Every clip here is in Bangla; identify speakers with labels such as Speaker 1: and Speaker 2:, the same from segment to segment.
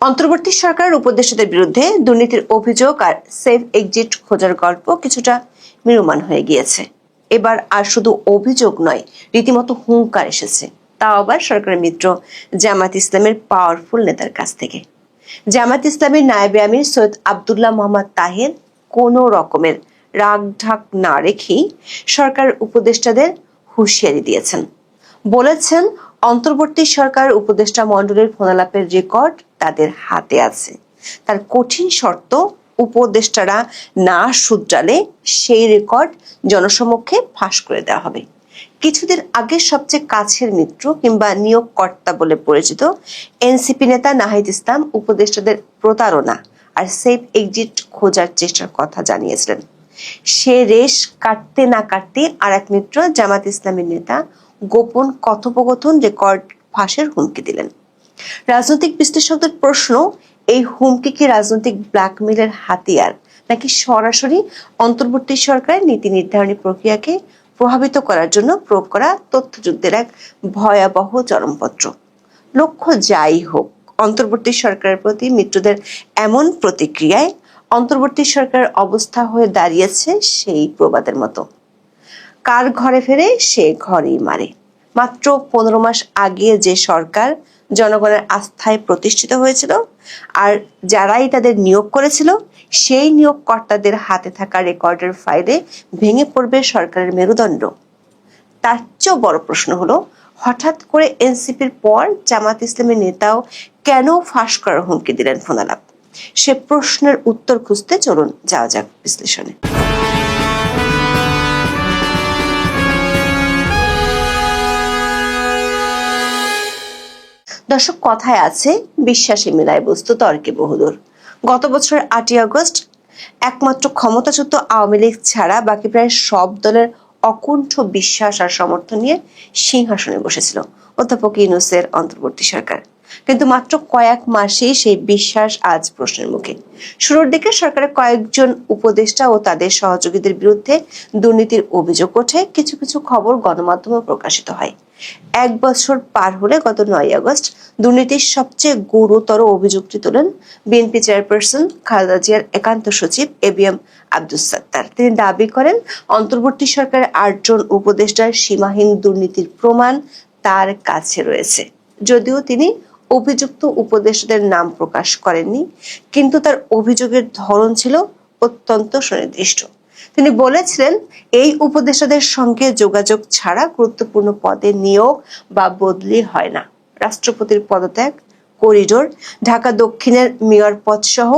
Speaker 1: অন্তর্বর্তী সরকারের উপদেষ্টাদের বিরুদ্ধে দুর্নীতির অভিযোগ আর সেফ এক্সিট খোঁজার গল্প কিছুটা ম্রিয়মাণ হয়ে গিয়েছে। এবার আর শুধু অভিযোগ নয়, রীতিমতো হুঙ্কার এসেছে, তাও আবার সরকারের মিত্র জামাত ইসলামের পাওয়ারফুল নেতার কাছ থেকে। জামাত ইসলামের নায়েবে আমির সৈয়দ আব্দুল্লাহ মোহাম্মদ তাহের কোনো রকমের রাগ ঢাক না রেখেই সরকার উপদেষ্টাদের হুঁশিয়ারি দিয়েছেন। বলেছেন, অন্তর্বর্তী সরকার উপদেষ্টা মণ্ডলীর ফোনালাপের রেকর্ড তাদের হাতে আছে। তার কঠিন শর্ত, উপদেষ্টারা না শুধরালে সেই রেকর্ড জনসমক্ষে ফাঁস করে দেওয়া হবে। কিছুদিন আগে সবচেয়ে কাছের মিত্র কিংবা নিয়োগকর্তা বলে পরিচিত এনসিপি নেতা নাহিদ ইসলাম উপদেষ্টাদের প্রতারণা আর সেফ এক্সিট খোঁজার চেষ্টার কথা জানিয়েছিলেন। সে রেশ কাটতে না কাটতে আর এক মিত্র জামাত ইসলামের নেতা গোপন কথোপকথন রেকর্ড ফাঁসের হুমকি দিলেন। রাজনৈতিক বিশ্লেষকদের প্রশ্ন, এই হুমকি কি রাজনৈতিক ব্ল্যাকমেলের হাতিয়ার, নাকি সরাসরি অন্তর্বর্তী সরকারের নীতি নির্ধারণী প্রক্রিয়াকে প্রভাবিত করার জন্য প্রয়োগ করা তথ্যযুদ্ধের এক ভয়াবহ চরমপত্র? লক্ষ্য যাই হোক, অন্তর্বর্তী সরকারের প্রতি মিত্রদের এমন প্রতিক্রিয়ায় অন্তর্বর্তী সরকারের অবস্থা হয়ে দাঁড়িয়েছে সেই প্রবাদের মতো, কার ঘরে ফেরে সে ঘরেই মারে। মাত্র 15 মাস আগে যে সরকার জনগণের আস্থায় প্রতিষ্ঠিত হয়েছিল, আর যারাই তাদের নিয়োগ করেছিল, সেই নিয়োগকর্তাদের হাতে থাকা রেকর্ডের ফাইলে ভেঙে পড়বে সরকারের মেরুদণ্ড। তার চেয়েও বড় প্রশ্ন হলো, হঠাৎ করে এনসিপির পর জামাত ইসলামের নেতাও কেন ফাঁস করার হুমকি দিলেন ফোনালাপ? সে প্রশ্নের উত্তর খুঁজতে চলুন যাওয়া যাক বিশ্লেষণে। দর্শক, কথায় আছে, বিশ্বাসে মিলায় বস্তু তর্কে বহুদূর। গত বছরের 8ই আগস্ট একমাত্র ক্ষমতাচ্যুত আওয়ামী লীগ ছাড়া বাকি প্রায় সব দলের অকুণ্ঠ বিশ্বাস আর সমর্থন নিয়ে সিংহাসনে বসেছিল অধ্যাপক ইউনূসের অন্তর্বর্তী সরকার। কিন্তু মাত্র কয়েক মাসেই সেই বিশ্বাস আজ প্রশ্নের মুখে। শুরুর দিকে সরকারের কয়েকজন উপদেষ্টা ও তাদের সহযোগীদের বিরুদ্ধে দুর্নীতির অভিযোগ ওঠে, কিছু কিছু খবর গণমাধ্যমে প্রকাশিত হয়। 1 বছর পার হলে গত 9ই আগস্ট দুর্নীতির সবচেয়ে গুরুতর অভিযোগটি তোলেন বিএনপি চেয়ারপারসন খালেদা জিয়ার একান্ত সচিব এবিএম আব্দুস সাত্তার। তিনি দাবি করেন, অন্তর্বর্তী সরকারের 8 জন উপদেষ্টার সীমাহীন দুর্নীতির প্রমাণ তার কাছে রয়েছে। যদিও তিনি অভিযুক্ত উপদেষ্টাদের নাম প্রকাশ করেননি, কিন্তু তার অভিযোগের ধরন ছিল অত্যন্ত সুনির্দিষ্ট। তিনি বলেছিলেন, এই উপদেষ্টাদের সঙ্গে যোগাযোগ ছাড়া গুরুত্বপূর্ণ পদে নিয়োগ বা বদলি হয় না। রাষ্ট্রপতির পদত্যাগ, করিডোর, ঢাকা দক্ষিণের মেয়র পদ সহ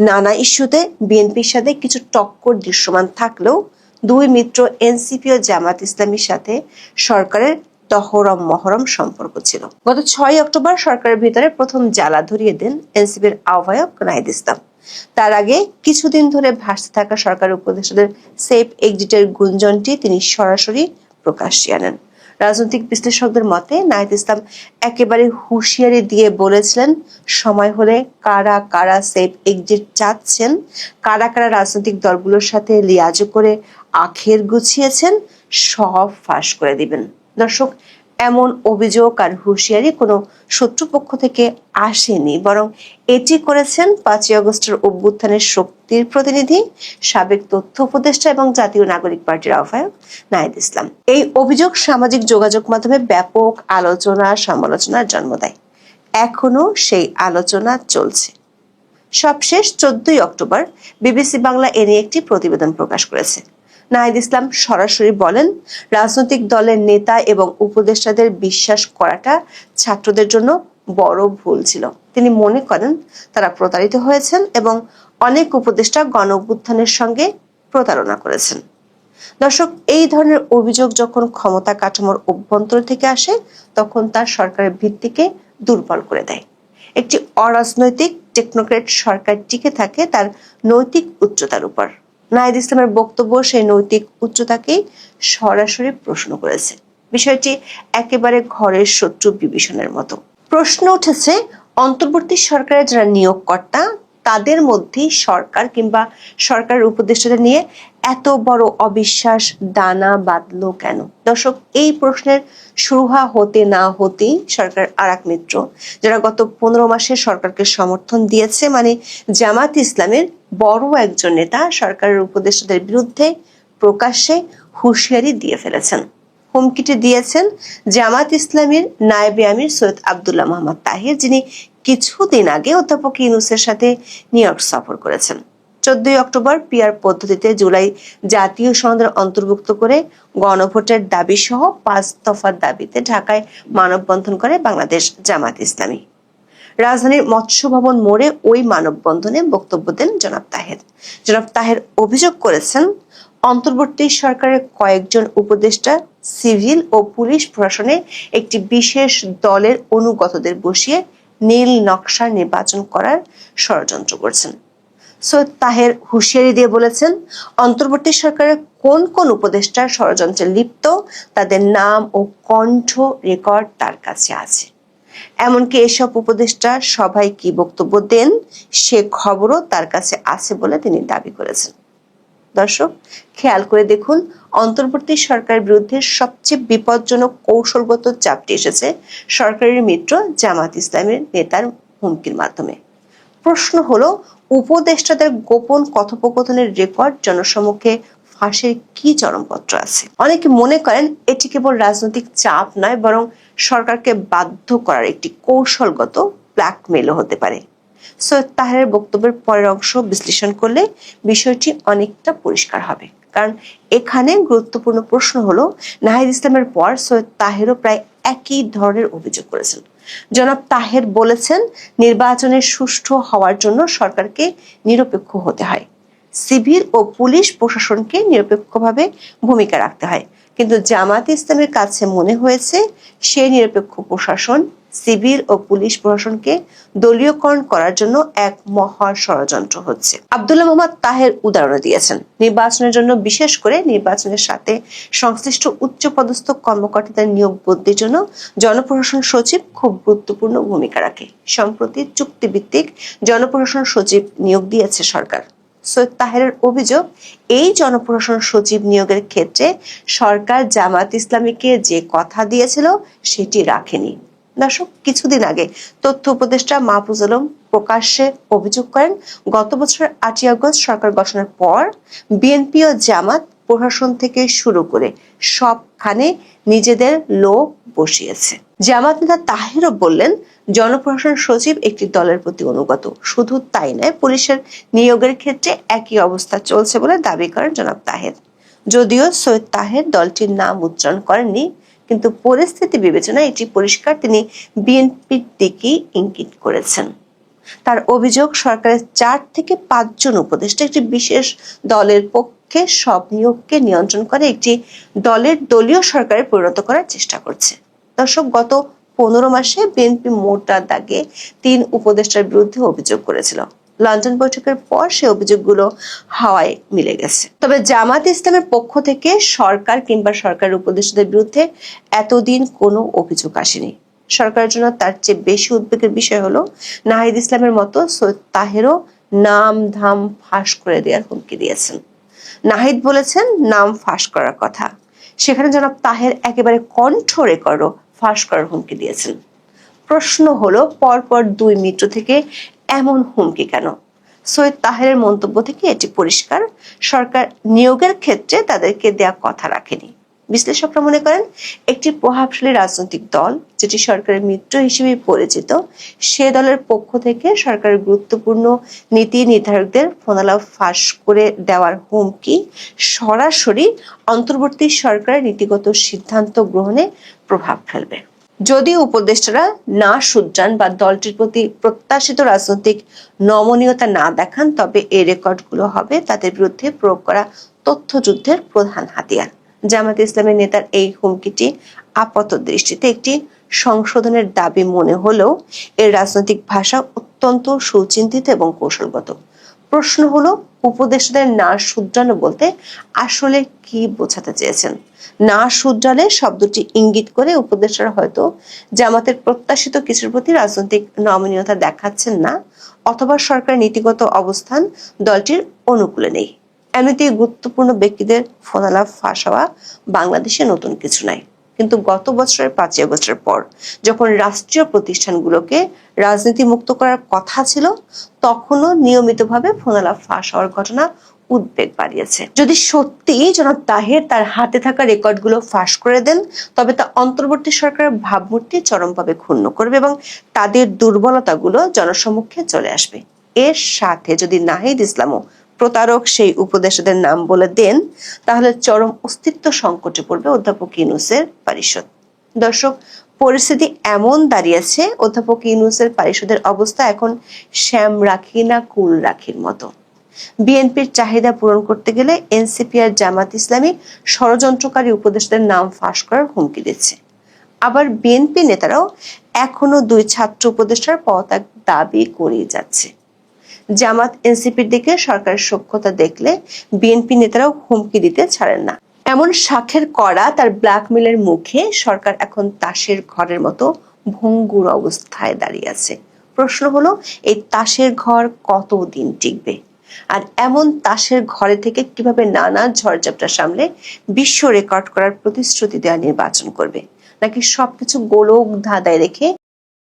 Speaker 1: নানা ইস্যুতে বিএনপির সাথে কিছু টক্কর দৃশ্যমান থাকলেও দুই মিত্র এনসিপি ও জামাত ইসলামীর সাথে সরকারের তহরম মহরম সম্পর্ক ছিল। গত 6 অক্টোবর সরকারের ভিতরে প্রথম জ্বালা ধরিয়ে দেন এনসিপির আহ্বায়ক নাহিদ ইসলাম। তার আগে কিছুদিন ধরে ভাসতে থাকা সরকারের উপদেষ্টাদের সেফ এক্সিটের গুঞ্জনটি তিনি সরাসরি প্রকাশ্যে আনেন। রাজনৈতিক বিশ্লেষকদের মতে নাহিদ ইসলাম একেবারে হুঁশিয়ারি দিয়ে বলেছিলেন, সময় হলে কারা কারা সেফ এক্সিট চাচ্ছেন, কারা কারা রাজনৈতিক দলগুলোর সাথে লিয়াজো করে আখের গুছিয়েছেন, সব ফাঁস করে দিবেন। দর্শক, এমন অভিযোগ আর হুঁশিয়ারি কোনো শত্রুপক্ষ থেকে আসেনি, বরং এটি করেছেন 5ই আগস্টের অভ্যুত্থানের শক্তির প্রতিনিধি, সাবেক তথ্য উপদেষ্টা এবং জাতীয় নাগরিক পার্টির আহ্বায়ক নাহিদ ইসলাম। এই অভিযোগ সামাজিক যোগাযোগ মাধ্যমে ব্যাপক আলোচনা সমালোচনার জন্ম দেয়। এখনো সেই আলোচনা চলছে। সবশেষ 14ই অক্টোবর বিবিসি বাংলা এ নিয়ে একটি প্রতিবেদন প্রকাশ করেছে। নাহিদ ইসলাম সরাসরি বলেন, রাজনৈতিক দলের নেতা এবং উপদেষ্টাদের বিশ্বাস করাটা ছাত্রদের জন্য বড় ভুল ছিল। তিনি মনে করেন তারা প্রতারিত হয়েছেন এবং অনেক উপদেষ্টা গণ অভ্যুত্থানের সঙ্গে প্রতারণা করেছেন। দর্শক, এই ধরনের অভিযোগ যখন ক্ষমতা কাঠামোর অভ্যন্তর থেকে আসে, তখন তার সরকারের ভিত্তিকে দুর্বল করে দেয়। একটি অরাজনৈতিক টেকনোক্রেট সরকার টিকে থাকে তার নৈতিক উচ্চতার উপর। নাহিদ ইসলামের বক্তব্য সেই নৈতিক উচ্চতাকেই সরাসরি প্রশ্ন করেছে। বিষয়টি একেবারে ঘরের শত্রু বিভীষণের মতো। প্রশ্ন উঠেছে, অন্তর্বর্তী সরকারের যারা নিয়োগকর্তা, তাদের মধ্যে সরকার কিংবা সরকারের উপদেষ্টাদের নিয়ে এত বড় অবিশ্বাস দানা বাঁধলো কেন? দর্শক, এই প্রশ্নের সুরাহা হতে না হতেই সরকার আরেক মিত্র, যারা গত 15 মাসে সরকারকে সমর্থন দিয়েছে, মানে জামাত ইসলামের বড় একজন নেতা সরকারের উপদেষ্টাদের বিরুদ্ধে প্রকাশ্যে হুঁশিয়ারি দিয়ে ফেলেছেন। হুমকিটি দিয়েছেন জামাত ইসলামের নায়েবে আমির সৈয়দ আব্দুল্লাহ মোহাম্মদ তাহির, যিনি কিছুদিন আগে অধ্যাপক ইউনূসের সাথে নিউ ইয়র্ক সফর করেছেন। 14 অক্টোবর পিআর পদ্ধতিতে জুলাই জাতীয় সনদের অন্তর্ভুক্ত করে গণভোটের দাবি সহ 5 দফার দাবিতে ঢাকায় মানববন্ধন করে বাংলাদেশ জামাত ইসলামী। রাজধানীর মৎস্য ভবন মোড়ে ওই মানববন্ধনে বক্তব্য দেন জনাব তাহের। জনাব তাহের অভিযোগ করেছেন, অন্তর্বর্তী সরকারের কয়েকজন উপদেষ্টা সিভিল ও পুলিশ প্রশাসনে একটি বিশেষ দলের অনুগতদের বসিয়ে নীল নকশা নির্বাচন করার ষড়যন্ত্র করছেন। সৈয়দ তাহের হুঁশিয়ারি দিয়ে বলেছেন, অন্তর্বর্তী সরকারের কোন কোন উপদেষ্টা ষড়যন্ত্রে লিপ্ত তাদের নাম ও কণ্ঠ রেকর্ড তার কাছে আছে। এমনকি এসব উপদেষ্টা সভায় কি বক্তব্য দেন সে খবরও তার কাছে আছে বলে তিনি দাবি করেছেন। দর্শক, খেয়াল করে দেখুন, অন্তর্বর্তী সরকারের বিরুদ্ধে সবচেয়ে বিপজ্জনক কৌশলগত চাপটি এসেছে সরকারের মিত্র জামাত ইসলামের নেতার হুমকির মাধ্যমে। প্রশ্ন হলো, উপদেষ্টাদের গোপন কথোপকথনের রেকর্ড জনসমক্ষে ফাঁসের কি চরমপত্র আছে? অনেকে মনে করেন এটি কেবল রাজনৈতিক চাপ নয়, বরং সরকারকে বাধ্য করার একটি কৌশলগত ব্ল্যাকমেলও হতে পারে। সৈয়দ তাহেরের বক্তব্যের পরের অংশ বিশ্লেষণ করলে বিষয়টি অনেকটা পরিষ্কার হবে। কারণ এখানে গুরুত্বপূর্ণ প্রশ্ন হলো, নাহিদ ইসলামের পর সৈয়দ তাহেরও প্রায় একই ধরনের অভিযোগ করেছেন। জনাব তাহের বলেছেন, নির্বাচনের সুষ্ঠু হওয়ার জন্য সরকারকে নিরপেক্ষ হতে হয়, সিভিল ও পুলিশ প্রশাসনকে নিরপেক্ষভাবে ভূমিকা রাখতে হয়। কিন্তু জামাত ইসলামের কাছে মনে হয়েছে সেই নিরপেক্ষ প্রশাসন, সিভিল ও পুলিশ প্রশাসনকে দলীয়করণ করার জন্য এক মহা ষড়যন্ত্র হচ্ছে। আব্দুল্লাহ মোহাম্মদ তাহের উদাহরণ দিয়েছেন, নির্বাচনের জন্য, বিশেষ করে নির্বাচনের সাথে সংশ্লিষ্ট উচ্চপদস্থ কর্মকর্তাদের নিয়োগ বদলির জন্য জনপ্রশাসন সচিব খুব গুরুত্বপূর্ণ ভূমিকা রাখে। সম্প্রতি চুক্তিভিত্তিক জনপ্রশাসন সচিব নিয়োগ দিয়েছে সরকার। সৈয়দ তাহেরের অভিযোগ, এই জনপ্রশাসন সচিব নিয়োগের ক্ষেত্রে সরকার জামাত ইসলামীকে যে কথা দিয়েছিল সেটি রাখেনি। দর্শক, কিছুদিন আগে তথ্য উপদেষ্টা মাহফুজ আলম প্রকাশ্যে অভিযোগ করেন, গত বছর 8 আগস্ট সরকার গঠনের পর বিএনপি ও জামাত প্রশাসন থেকে শুরু করে সবখানে নিজেদের লোক বসিয়েছে। জামাত নেতা তাহেরও বললেন, জনপ্রশাসন সচিব একটি দলের প্রতি অনুগত। শুধু তাই নয়, পুলিশের নিয়োগের ক্ষেত্রে একই অবস্থা চলছে বলে দাবি করেন জনাব তাহের। যদিও সৈয়দ তাহের দলটির নাম উচ্চারণ করেননি, কিন্তু পরিস্থিতি বিবেচনায় এটি পরিষ্কার তিনি বিএনপির দিকেই ইঙ্গিত করেছেন। তার অভিযোগ, সরকারের 4 থেকে 5 জন উপদেষ্টা একটি বিশেষ দলের পক্ষে সব নিয়োগকে নিয়ন্ত্রণ করে একটি দলের দলীয় সরকারে পরিণত করার চেষ্টা করছে। দর্শক, গত 15 মাসে বিএনপি মোটা দাগে 3 উপদেষ্টার বিরুদ্ধে অভিযোগ করেছিল। লন্ডন বৈঠকের পর সে অভিযোগগুলো হাওয়ায় মিলে গেছে। তবে জামাত ইসলামের পক্ষ থেকে সরকার কিংবা সরকারের উপদেষ্টাদের বিরুদ্ধে এতদিন কোনো অভিযোগ আসেনি। সরকারের জন্য তার চেয়ে বেশি উদ্বেগের বিষয় হলো, নাহিদ ইসলামের মতো সৈয়দ তাহেরও নাম ধাম ফাঁস করে দেওয়ার হুমকি দিয়েছেন। নাহিদ বলেছেন নাম ফাঁস করার কথা, সেখানে জনাব তাহের একেবারে কণ্ঠ রেকর্ডও ফাঁস করার হুমকি দিয়েছেন। প্রশ্ন হলো, পরপর 2 মিত্র থেকে এমন হুমকি কেন? সৈয়দ তাহেরের মন্তব্য থেকে এটি পরিষ্কার, সরকার নিয়োগের ক্ষেত্রে তাদেরকে দেয়া কথা রাখেনি। বিশ্লেষকরা মনে করেন, একটি প্রভাবশালী রাজনৈতিক দল যেটি সরকারের মিত্র হিসেবে পরিচিত, সে দলের পক্ষ থেকে সরকারের গুরুত্বপূর্ণ নীতি নির্ধারকদের ফোনালাপ ফাঁস করে দেওয়ার হুমকি সরাসরি অন্তর্বর্তী সরকারের নীতিগত সিদ্ধান্ত গ্রহণে প্রভাব ফেলবে। যদি উপদেষ্টারা না শুধরান বা দলটির প্রতি প্রত্যাশিত রাজনৈতিক নমনীয়তা না দেখান, তবে এই রেকর্ডগুলো হবে তাদের বিরুদ্ধে প্রয়োগ করা তথ্যযুদ্ধের প্রধান হাতিয়ার। জামাত ইসলামের নেতার এই হুমকিটি আপাত দৃষ্টিতে একটি সংশোধনের দাবি মনে হলেও এর রাজনৈতিক ভাষা অত্যন্ত সুচিন্তিত এবং কৌশলগত। প্রশ্ন হলো, উপদেষ্টাদের না শুধরানো বলতে আসলে কি বোঝাতে চেয়েছেন? না শুধরালে শব্দটি ইঙ্গিত করে উপদেষ্টারা হয়তো জামাতের প্রত্যাশিত কিছুর প্রতি রাজনৈতিক নমনীয়তা দেখাচ্ছেন না, অথবা সরকারের নীতিগত অবস্থান দলটির অনুকূলে নেই। এমনিতেই গুরুত্বপূর্ণ ব্যক্তিদের ফোনালাপ ফাঁস হওয়া বাংলাদেশে নতুন কিছু নাই, কিন্তু গত বছরের 5ই আগস্টের পর যখন রাষ্ট্রীয় প্রতিষ্ঠানগুলোকে রাজনীতি মুক্ত করার কথা ছিল, তখনও নিয়মিতভাবে ফোনালাপ ফাঁস হওয়ার ঘটনা উদ্বেগ বাড়িয়েছে। যদি সত্যি জনাব তাহের তার হাতে থাকা রেকর্ডগুলো ফাঁস করে দেন, তবে তা অন্তর্বর্তী সরকারের ভাবমূর্তি চরমভাবে ক্ষুণ্ণ করবে এবং তাদের দুর্বলতাগুলো জনসমক্ষে চলে আসবে। এর সাথে যদি নাহিদ ইসলামও প্রতারক সেই উপদেষ্টাদের নাম বলে দেন, তাহলে চরম অস্তিত্ব সংকটে পড়বে অধ্যাপক ইউনূসের পরিষদ। দর্শক, পরিস্থিতি এমন দাঁড়িয়েছে, অধ্যাপক ইউনূসের পরিষদের অবস্থা এখন শ্যাম রাখি না কুল রাখির মতো। বিএনপির চাহিদা পূরণ করতে গেলে এনসিপি আর জামাত ইসলামী ষড়যন্ত্রকারী উপদেষ্টাদের নাম ফাঁস করার হুমকি দিচ্ছে। আবার বিএনপি নেতারাও এখনো 2 ছাত্র উপদেষ্টার পদত্যাগ দাবি করেই যাচ্ছে। জামাত এনসিপির দিকে সরকারের সখ্যতা দেখলে বিএনপি নেতারাও হুমকি দিতে ছাড়েন না। এমন শাখের করা তার ব্ল্যাকমেলের মুখে সরকার এখন তাসের ঘরের মতো ভঙ্গুর অবস্থায় দাঁড়িয়ে আছে। প্রশ্ন হলো, এই তাসের ঘর কতদিন টিকবে? আর এমন তাসের ঘরে থেকে কিভাবে নানা ঝড়ঝাপটা সামলে বিশ্ব রেকর্ড করার প্রতিশ্রুতি দেওয়া নির্বাচন করবে, নাকি সবকিছু গোলক ধাঁধায় রেখে